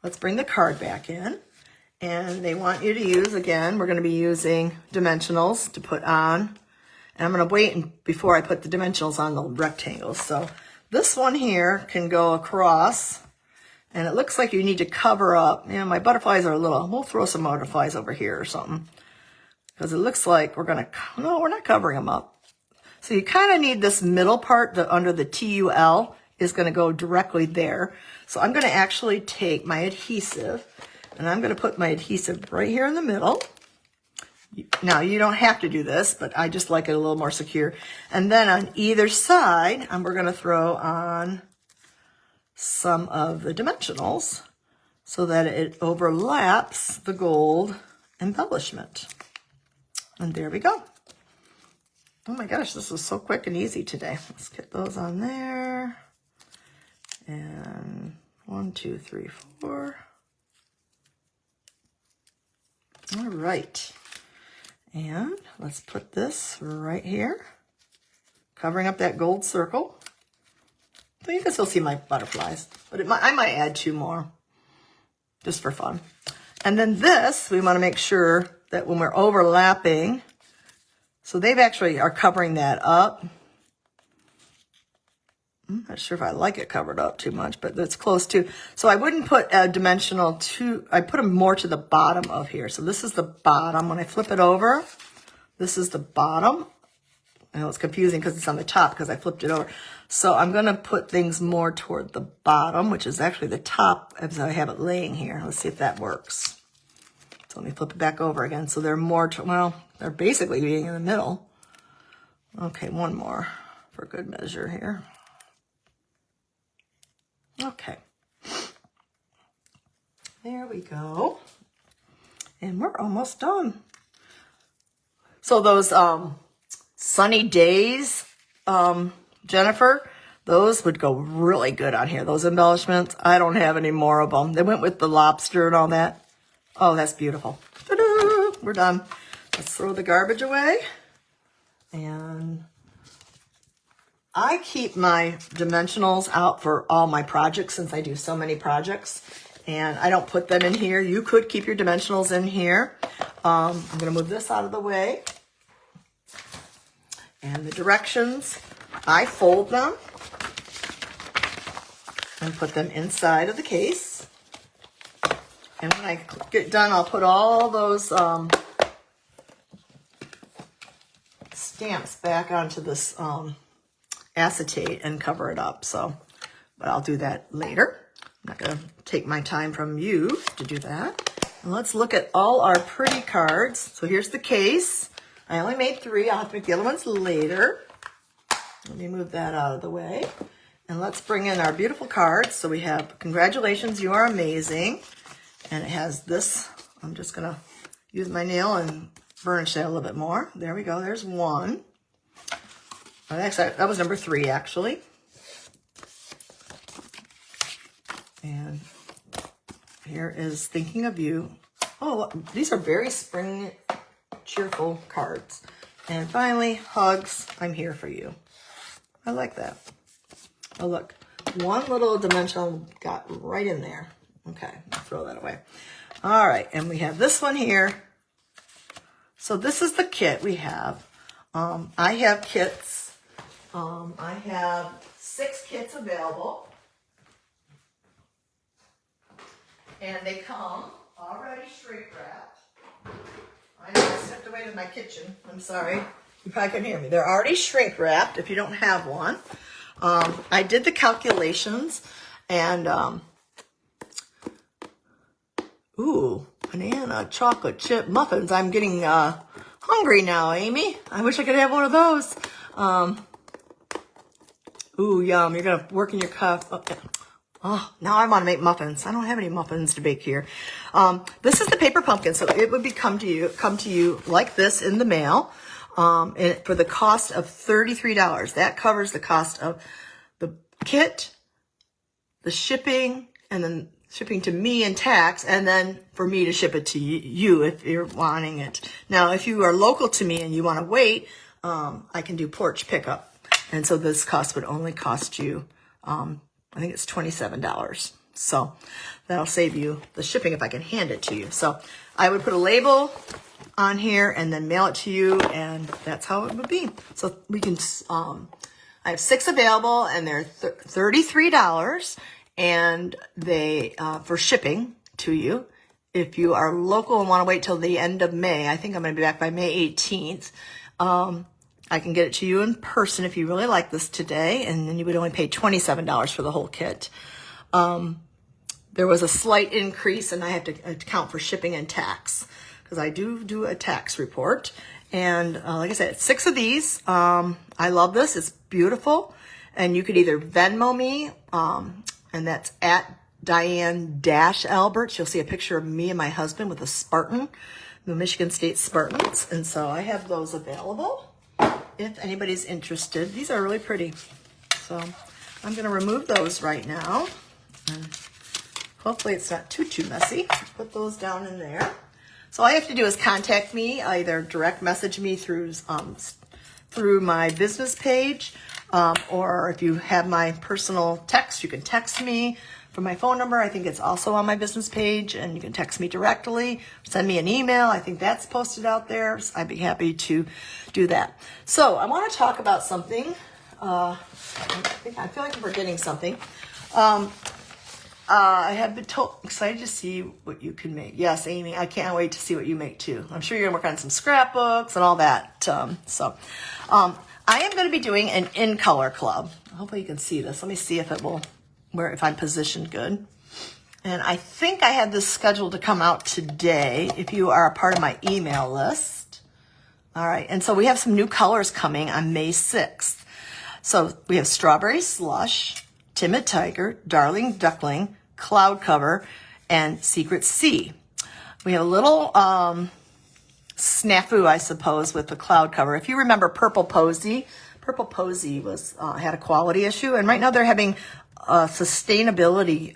Let's bring the card back in. And they want you to use, again, we're going to be using dimensionals to put on. And I'm going to wait before I put the dimensionals on the rectangles. So this one here can go across, and it looks like you need to cover up. You know, my butterflies are a little, we'll throw some butterflies over here or something. Because it looks like we're going to, no, we're not covering them up. So you kind of need this middle part, under the TUL is going to go directly there. So I'm going to actually take my adhesive, and I'm going to put my adhesive right here in the middle. Now, you don't have to do this, but I just like it a little more secure. And then on either side, we're going to throw on some of the dimensionals so that it overlaps the gold embellishment. And there we go. Oh my gosh, this is so quick and easy today. Let's get those on there. And 1, 2, 3, 4. All right. And let's put this right here, covering up that gold circle. So you can still see my butterflies, but I might add 2 more just for fun. And then this, we want to make sure that when we're overlapping, so they've actually are covering that up. I'm not sure if I like it covered up too much, but that's close to. So I wouldn't put a dimensional I put them more to the bottom of here. So this is the bottom. When I flip it over, this is the bottom. I know it's confusing because it's on the top because I flipped it over. So I'm going to put things more toward the bottom, which is actually the top as I have it laying here. Let's see if that works. So let me flip it back over again. So they're more, well, they're basically being in the middle. Okay, one more for good measure here. Okay, there we go. And we're almost done. So those sunny days, Jennifer, those would go really good on here. Those embellishments, I don't have any more of them. They went with the lobster and all that. Oh, that's beautiful. Ta-da! We're done. Let's throw the garbage away. And I keep my dimensionals out for all my projects since I do so many projects, and I don't put them in here. You could keep your dimensionals in here. I'm going to move this out of the way. And the directions, I fold them and put them inside of the case. And when I get done, I'll put all those stamps back onto this acetate and cover it up. So, but I'll do that later. I'm not going to take my time from you to do that. And let's look at all our pretty cards. So here's the case. I only made 3. I'll have to make the other ones later. Let me move that out of the way. And let's bring in our beautiful cards. So we have, congratulations, you are amazing. And it has this. I'm just going to use my nail and burnish that a little bit more. There we go. There's one. Oh, that was number 3, actually. And here is Thinking of You. Oh, these are very spring cheerful cards. And finally, Hugs, I'm Here for You. I like that. Oh, look, one little dimensional got right in there. Okay, throw that away. All right, and we have this one here. So this is the kit we have. I have kits. I have 6 kits available. And they come already shrink wrapped. I know I stepped away to my kitchen. I'm sorry. You probably couldn't hear me. They're already shrink wrapped if you don't have one. I did the calculations and, ooh, banana chocolate chip muffins. I'm getting hungry now, Amy. I wish I could have one of those. Ooh, yum. You're going to work in your cup. Okay. Oh, now I want to make muffins. I don't have any muffins to bake here. This is the paper pumpkin, so it would come to you like this in the mail, and for the cost of $33. That covers the cost of the kit, the shipping, and then shipping to me and tax, and then for me to ship it to you if you're wanting it. Now, if you are local to me and you want to wait, I can do porch pickup, and so this cost would only cost you. I think it's $27. So that'll save you the shipping if I can hand it to you. So I would put a label on here and then mail it to you, and that's how it would be. So we can, I have 6 available, and they're $33, and they, for shipping to you. If you are local and want to wait till the end of May, I think I'm going to be back by May 18th. I can get it to you in person if you really like this today, and then you would only pay $27 for the whole kit. There was a slight increase, and I have to account for shipping and tax because I do a tax report. And like I said, 6 of these. I love this. It's beautiful. And you could either Venmo me, and that's at Diane-Alberts. You'll see a picture of me and my husband with a Spartan, the Michigan State Spartans. And so I have those available if anybody's interested. These are really pretty. So I'm going to remove those right now. And hopefully it's not too messy. Put those down in there. So all you have to do is contact me, either direct message me through my business page, or if you have my personal text, you can text me from my phone number. I think it's also on my business page, and you can text me directly, send me an email. I think that's posted out there. So I'd be happy to do that. So I want to talk about something. I feel like I'm forgetting something. I have been excited to see what you can make. Yes, Amy, I can't wait to see what you make too. I'm sure you're gonna work on some scrapbooks and all that. I am going to be doing an in color club. Hopefully you can see this. Let me see if it will, if I'm positioned good. And I think I had this scheduled to come out today if you are a part of my email list. All right, and so we have some new colors coming on May 6th. So we have Strawberry Slush, Timid Tiger, Darling Duckling, Cloud Cover, and Secret Sea. We have a little snafu, I suppose, with the cloud cover. If you remember Purple Posy was had a quality issue, and right now they're having sustainability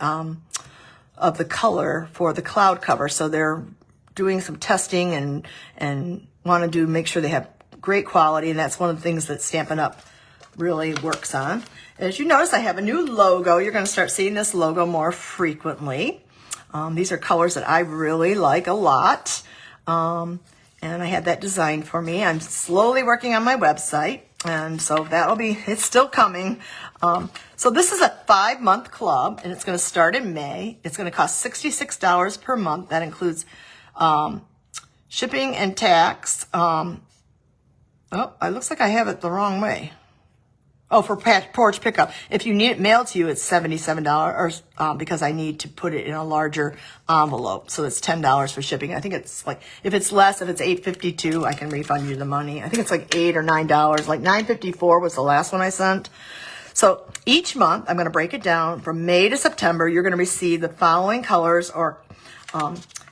of the color for the cloud cover. So they're doing some testing and want to make sure they have great quality, and that's one of the things that Stampin' Up! Really works on. As you notice, I have a new logo. You're going to start seeing this logo more frequently. These are colors that I really like a lot. And I had that designed for me. I'm slowly working on my website, and so it's still coming. So this is a 5-month club, and it's going to start in May. It's going to cost $66 per month. That includes shipping and tax. Oh, it looks like I have it the wrong way. Oh, for porch pickup. If you need it mailed to you, it's $77, because I need to put it in a larger envelope. So it's $10 for shipping. I think it's like, if it's less, if it's $8.52, I can refund you the money. I think it's like $8 or $9. Like $9.54 was the last one I sent. So each month, I'm going to break it down from May to September. You're going to receive the following colors, or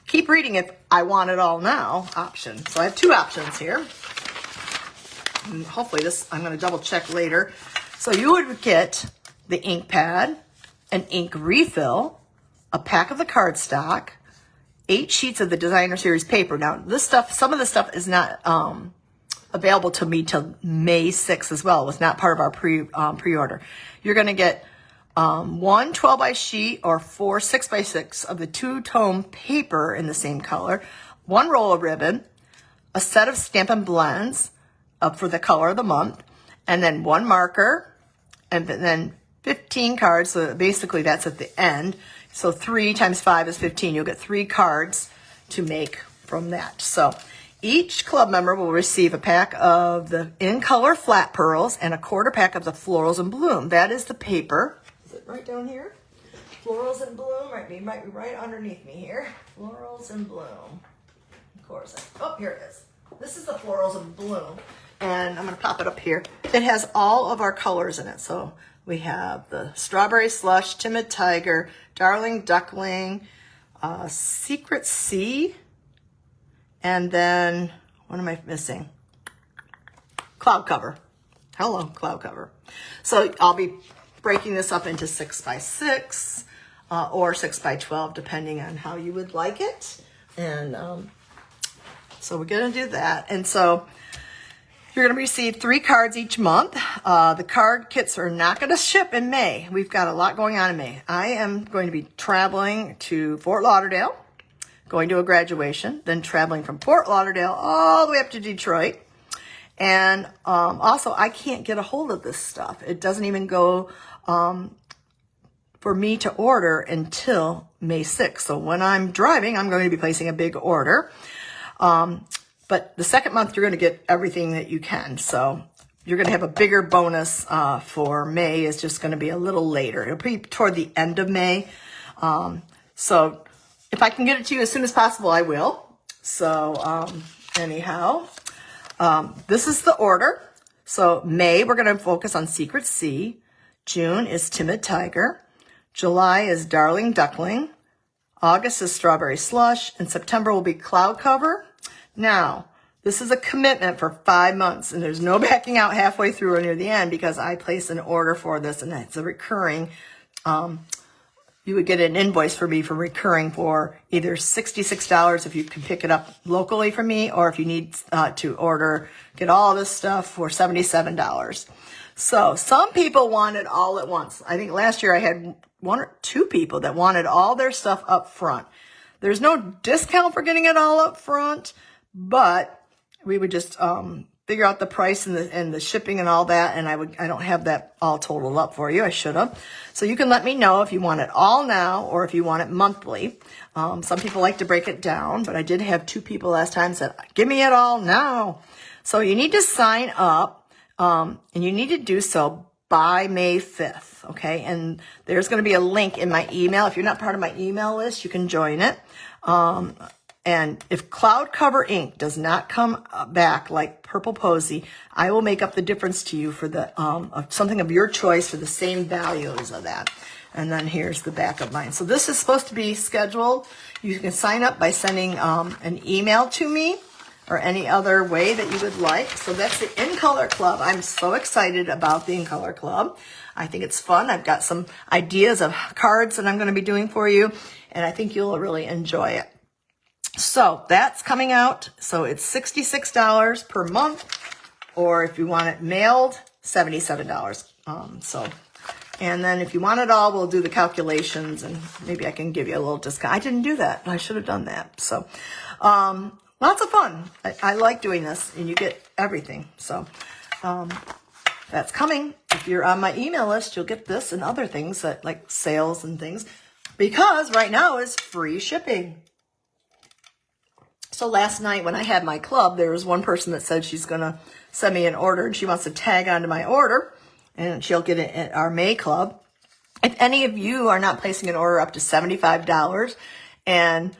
keep reading if I want it all now option. So I have two options here. And hopefully this, I'm going to double check later. So you would get the ink pad, an ink refill, a pack of the cardstock, 8 sheets of the designer series paper. Now this stuff, some of the stuff is not available to me till May 6th as well. It was not part of our pre-order. You're going to get 1 12-by sheet or 4 6-by-6 of the 2-tone paper in the same color, 1 roll of ribbon, a set of Stampin' Blends for the color of the month, and then 1 marker, and then 15 cards. So basically that's at the end. So 3 times 5 is 15. You'll get 3 cards to make from that. So each club member will receive a pack of the In Color Flat Pearls and a quarter pack of the Florals in Bloom. That is the paper. Is it right down here? Florals in Bloom might be right underneath me here. Florals in Bloom. Of course. Oh, here it is. This is the Florals in Bloom. And I'm going to pop it up here. It has all of our colors in it. So we have the Strawberry Slush, Timid Tiger, Darling Duckling, Secret Sea, and then, what am I missing? Cloud Cover. Hello, Cloud Cover. So I'll be breaking this up into 6x6 or 6x12, depending on how you would like it. And so we're going to do that. And so you're going to receive 3 cards each month. The card kits are not going to ship in May. We've got a lot going on in May. I am going to be traveling to Fort Lauderdale, going to a graduation, then traveling from Fort Lauderdale all the way up to Detroit. And also, I can't get a hold of this stuff. It doesn't even go for me to order until May 6th. So when I'm driving, I'm going to be placing a big order. But the second month, you're going to get everything that you can. So you're going to have a bigger bonus for May. It's just going to be a little later. It'll be toward the end of May. So if I can get it to you as soon as possible, I will. So anyhow, this is the order. So May, we're going to focus on Secret Sea. June is Timid Tiger. July is Darling Duckling. August is Strawberry Slush. And September will be Cloud Cover. Now, this is a commitment for 5 months, and there's no backing out halfway through or near the end because I placed an order for this, and it's a recurring. You would get an invoice for me for recurring for either $66 if you can pick it up locally from me, or if you need to get all this stuff for $77. So some people want it all at once. I think last year I had 1 or 2 people that wanted all their stuff up front. There's no discount for getting it all up front, but we would just figure out the price and the shipping and all that, and I don't have that all totaled up for you. I should have. So you can let me know if you want it all now or if you want it monthly. Some people like to break it down, but I did have 2 people last time said, give me it all now. So you need to sign up, and you need to do so by May 5th, okay? And there's going to be a link in my email. If you're not part of my email list, you can join it. And if Cloud Cover ink does not come back like Purple Posy, I will make up the difference to you for the something of your choice for the same values of that. And then here's the back of mine. So this is supposed to be scheduled. You can sign up by sending an email to me or any other way that you would like. So that's the In Color Club. I'm so excited about the In Color Club. I think it's fun. I've got some ideas of cards that I'm going to be doing for you, and I think you'll really enjoy it. So that's coming out. So it's $66 per month, or if you want it mailed, $77. And then if you want it all, we'll do the calculations, and maybe I can give you a little discount. I didn't do that. I should have done that. So, lots of fun. I like doing this, and you get everything. So, that's coming. If you're on my email list, you'll get this and other things that like sales and things, because right now is free shipping. So last night when I had my club, there was one person that said she's going to send me an order and she wants to tag onto my order. and she'll get it at our May Club. If any of you are not placing an order up to $75 and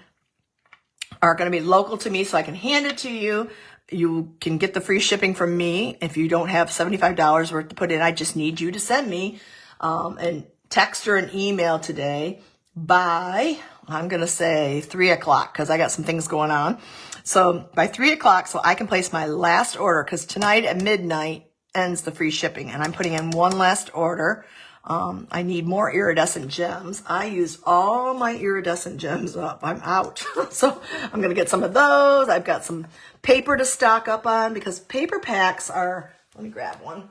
are going to be local to me so I can hand it to you, you can get the free shipping from me. If you don't have $75 worth to put in, I just need you to send me and text or an email today by, I'm going to say 3 o'clock because I got some things going on. So by 3 o'clock, so I can place my last order, because tonight at midnight ends the free shipping, and I'm putting in one last order. I need more iridescent gems. I used all my iridescent gems up. I'm out. So I'm going to get some of those. I've got some paper to stock up on, because paper packs are, let me grab one.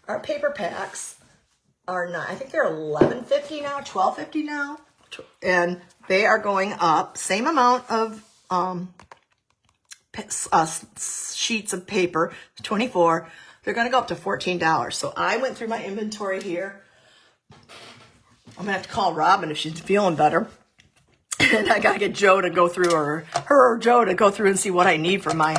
Our paper packs are not, I think they're $11.50 now, $12.50 now. And they are going up, same amount of sheets of paper, 24. They're going to go up to $14. So I went through my inventory here. I'm going to have to call Robin if she's feeling better. And I got to get Joe to go through, or her or Joe to go through and see what I need for my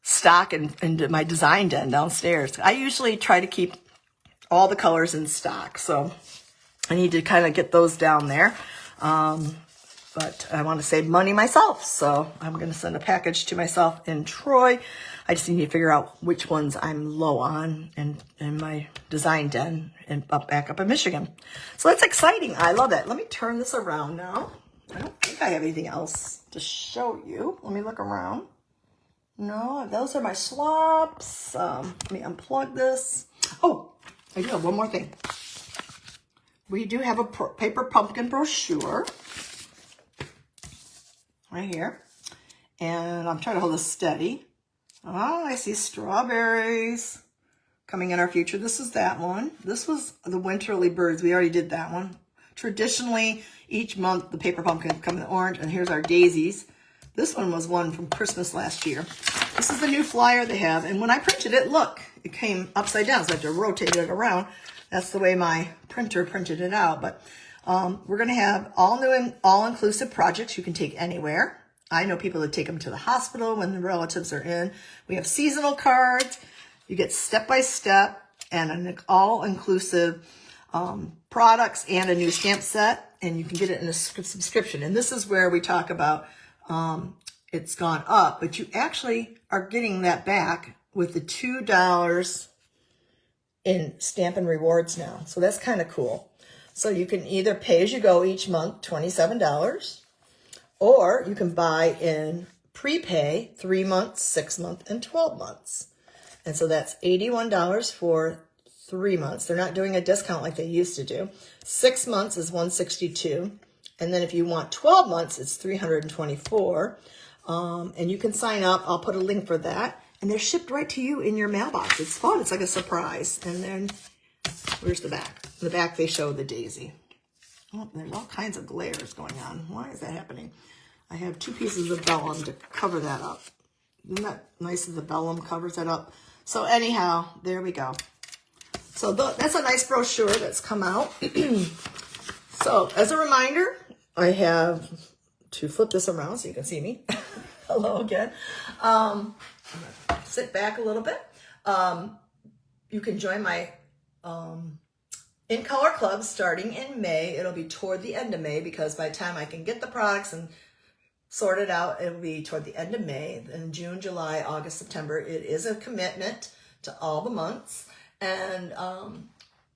stock and my design den downstairs. I usually try to keep all the colors in stock, so I need to kind of get those down there. But I want to save money myself, so I'm going to send a package to myself in Troy. I just need to figure out which ones I'm low on in my design den and back up in Michigan. So that's exciting. I love it. Let me turn this around now. I don't think I have anything else to show you. Let me look around. No, those are my swaps. Let me unplug this. Oh, I do have one more thing. We do have a paper pumpkin brochure right here. And I'm trying to hold this steady. Oh, I see strawberries coming in our future. This is that one. This was the Winterly Birds. We already did that one. Traditionally, each month the paper pumpkins come in orange, and here's our daisies. This one was one from Christmas last year. This is the new flyer they have, and when I printed it, look, it came upside down, so I had to rotate it around. That's the way my printer printed it out. But we're going to have all new and all-inclusive projects you can take anywhere. I know people that take them to the hospital when the relatives are in. We have seasonal cards. You get step-by-step and an all-inclusive products and a new stamp set, and you can get it in a subscription. And this is where we talk about it's gone up, but you actually are getting that back with the $2 in Stampin' Rewards now. So that's kind of cool. So you can either pay as you go each month, $27, or you can buy in prepay 3 months, 6 months, and 12 months. And so that's $81 for 3 months. They're not doing a discount like they used to do. 6 months is $162. And then if you want 12 months, it's $324. And you can sign up. I'll put a link for that. And they're shipped right to you in your mailbox. It's fun. It's like a surprise. And then where's the back? In the back, they show the daisy. Oh, there's all kinds of glares going on. Why is that happening? I have 2 pieces of vellum to cover that up. Isn't that nice that the vellum covers that up? So anyhow, there we go. So that's a nice brochure that's come out. So as a reminder, I have to flip this around so you can see me. Hello again. I'm gonna sit back a little bit. You can join my In Color Club starting in May. It'll be toward the end of May, because by the time I can get the products and sort it out, it'll be toward the end of May. In June, July, August, September, it is a commitment to all the months. And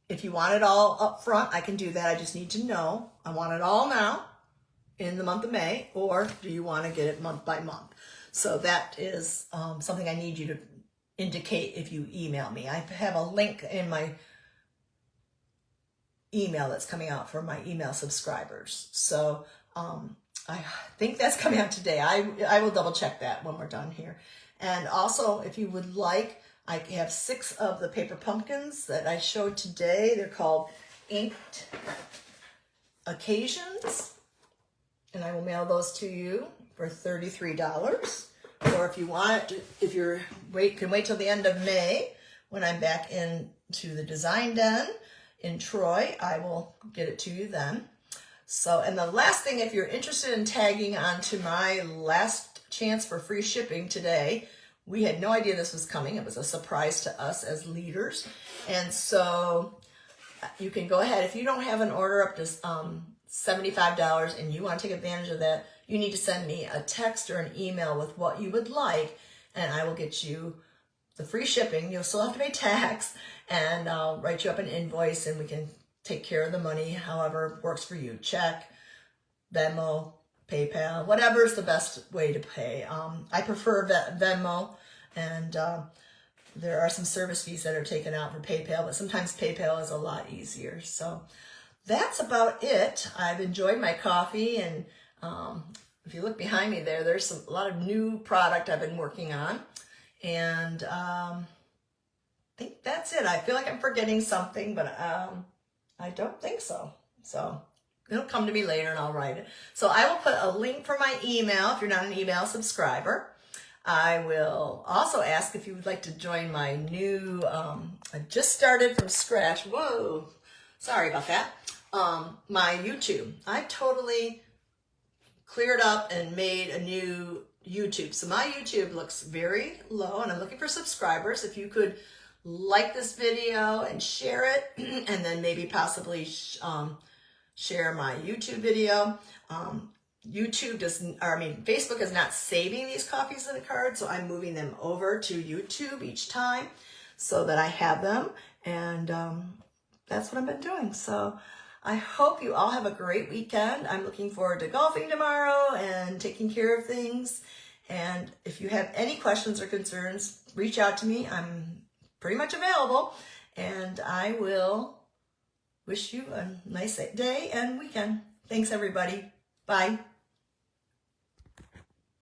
if you want it all up front, I can do that. I just need to know, I want it all now in the month of May, or do you want to get it month by month? So that is something I need you to indicate if you email me. I have a link in my email that's coming out for my email subscribers. So I think that's coming out today. I will double check that when we're done here. And also, if you would like, I have 6 of the paper pumpkins that I showed today. They're called Inked Occasions, and I will mail those to you for $33. Or if you want, if you're can wait till the end of May when I'm back into the design den in Troy, I will get it to you then. So, and the last thing, if you're interested in tagging onto my last chance for free shipping today, we had no idea this was coming. It was a surprise to us as leaders. And so you can go ahead. If you don't have an order up to $75 and you want to take advantage of that, you need to send me a text or an email with what you would like, and I will get you the free shipping. You'll still have to pay tax, and I'll write you up an invoice, and we can take care of the money however works for you. Check, Venmo, PayPal, whatever is the best way to pay. I prefer Venmo, and there are some service fees that are taken out for PayPal, but sometimes PayPal is a lot easier. So that's about it. I've enjoyed my coffee, and if you look behind me there, there's a lot of new product I've been working on, and I think that's it. I feel like I'm forgetting something, but I don't think so. So it'll come to me later and I'll write it. So I will put a link for my email if you're not an email subscriber. I will also ask if you would like to join my new, I just started from scratch. Whoa, sorry about that. My YouTube. I totally cleared up and made a new YouTube. So my YouTube looks very low, and I'm looking for subscribers. If you could like this video and share it, and then maybe possibly share my YouTube video. Facebook is not saving these coffees in a card, so I'm moving them over to YouTube each time so that I have them, and that's what I've been doing. So I hope you all have a great weekend. I'm looking forward to golfing tomorrow and taking care of things. And if you have any questions or concerns, reach out to me. I'm pretty much available, and I will wish you a nice day and weekend. Thanks, everybody. Bye.